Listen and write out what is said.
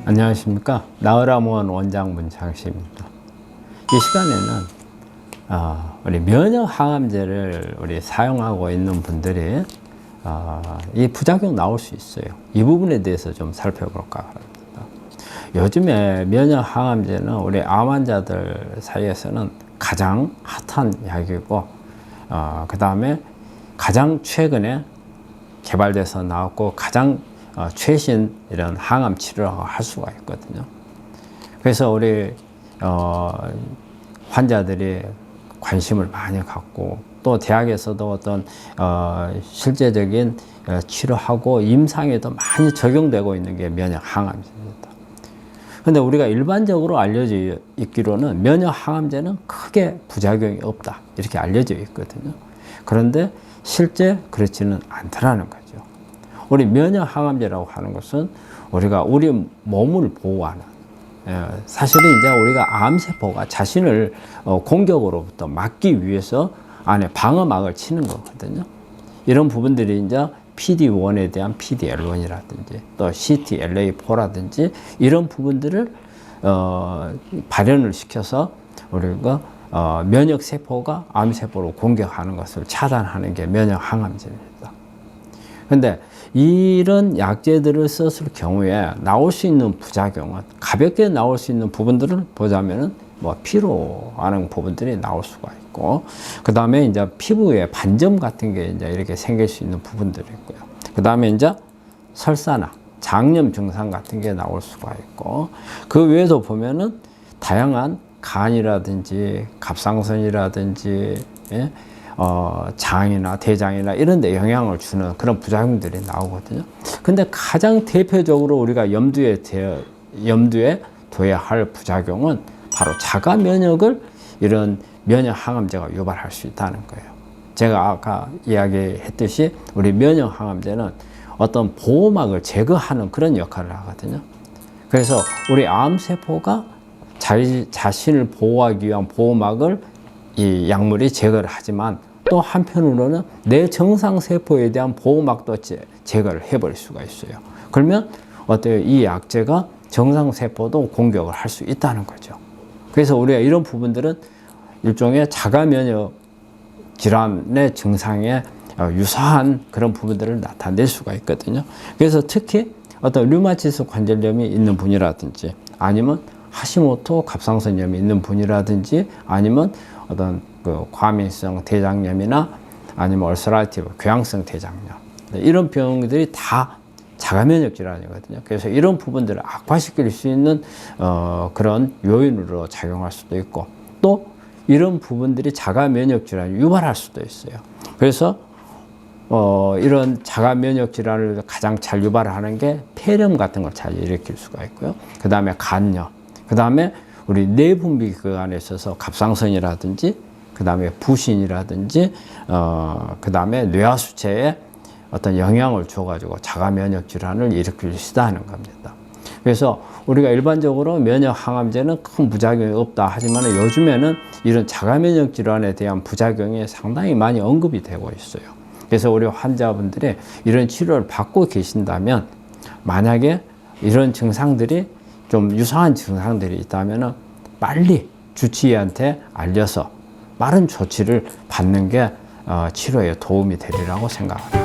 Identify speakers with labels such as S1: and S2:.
S1: 안녕하십니까. 나으라모원 원장 문창식입니다. 이 시간에는 우리 면역 항암제를 사용하고 있는 분들이 이 부작용 나올 수 있어요. 이 부분에 대해서 좀 살펴볼까 합니다. 요즘에 면역 항암제는 우리 암 환자들 사이에서는 가장 핫한 약이고, 그 다음에 가장 최근에 개발돼서 나왔고 가장 최신 이런 항암 치료라고 할 수가 있거든요. 그래서 우리 환자들이 관심을 많이 갖고, 또 대학에서도 어떤 실제적인 치료하고 임상에도 많이 적용되고 있는 게 면역 항암제입니다. 근데 우리가 일반적으로 알려져 있기로는 면역 항암제는 크게 부작용이 없다, 이렇게 알려져 있거든요. 그런데 실제 그렇지는 않더라는 거죠. 우리 면역 항암제라고 하는 것은 우리가 우리 몸을 보호하는, 사실은 이제 우리가 암세포가 자신을 공격으로부터 막기 위해서 안에 방어막을 치는 거거든요. 이런 부분들이 이제 PD-1에 대한 PD-L1이라든지 또 CTLA-4라든지 이런 부분들을 발현을 시켜서 우리가 면역 세포가 암세포로 공격하는 것을 차단하는 게 면역 항암제입니다. 근데 이런 약제들을 썼을 경우에 나올 수 있는 부작용은, 가볍게 나올 수 있는 부분들을 보자면은 피로하는 부분들이 나올 수가 있고, 그 다음에 이제 피부에 반점 같은 게 이제 이렇게 생길 수 있는 부분들이 있고요. 그 다음에 이제 설사나 장염 증상 같은 게 나올 수가 있고, 그 외에도 보면은 다양한 간이라든지 갑상선이라든지, 장이나 대장이나 이런 데 영향을 주는 그런 부작용들이 나오거든요. 근데 가장 대표적으로 우리가 염두에 둬야 할 부작용은 바로 자가 면역을 이런 면역 항암제가 유발할 수 있다는 거예요. 제가 아까 이야기했듯이 우리 면역 항암제는 어떤 보호막을 제거하는 그런 역할을 하거든요. 그래서 우리 암세포가 자신을 보호하기 위한 보호막을 이 약물이 제거를 하지만, 또 한편으로는 내 정상세포에 대한 보호막도 제거를 해버릴 수가 있어요. 그러면 어때요? 이 약제가 정상세포도 공격을 할 수 있다는 거죠. 그래서 우리가 이런 부분들은 일종의 자가면역 질환의 증상에 유사한 그런 부분들을 나타낼 수가 있거든요. 그래서 특히 어떤 류마티스 관절염이 있는 분이라든지, 아니면 하시모토 갑상선염이 있는 분이라든지, 아니면 어떤 과민성 대장염이나 아니면 얼서라티브 궤양성 대장염, 이런 병들이 다 자가면역 질환이거든요. 그래서 이런 부분들을 악화시킬 수 있는 그런 요인으로 작용할 수도 있고, 또 이런 부분들이 자가면역 질환을 유발할 수도 있어요. 그래서 이런 자가면역 질환을 가장 잘 유발하는 게 폐렴 같은 걸 잘 일으킬 수가 있고요. 그 다음에 간염, 그 다음에 우리 내분비 기관에 있어서 갑상선이라든지, 그 다음에 부신이라든지, 그 다음에 뇌하수체에 어떤 영향을 줘가지고 자가면역 질환을 일으킬 수 있다는 겁니다. 그래서 우리가 일반적으로 면역 항암제는 큰 부작용이 없다 하지만, 요즘에는 이런 자가면역 질환에 대한 부작용이 상당히 많이 언급이 되고 있어요. 그래서 우리 환자분들이 이런 치료를 받고 계신다면, 만약에 이런 증상들이 좀 유사한 증상들이 있다면 빨리 주치의한테 알려서 빠른 조치를 받는 게 치료에 도움이 되리라고 생각합니다.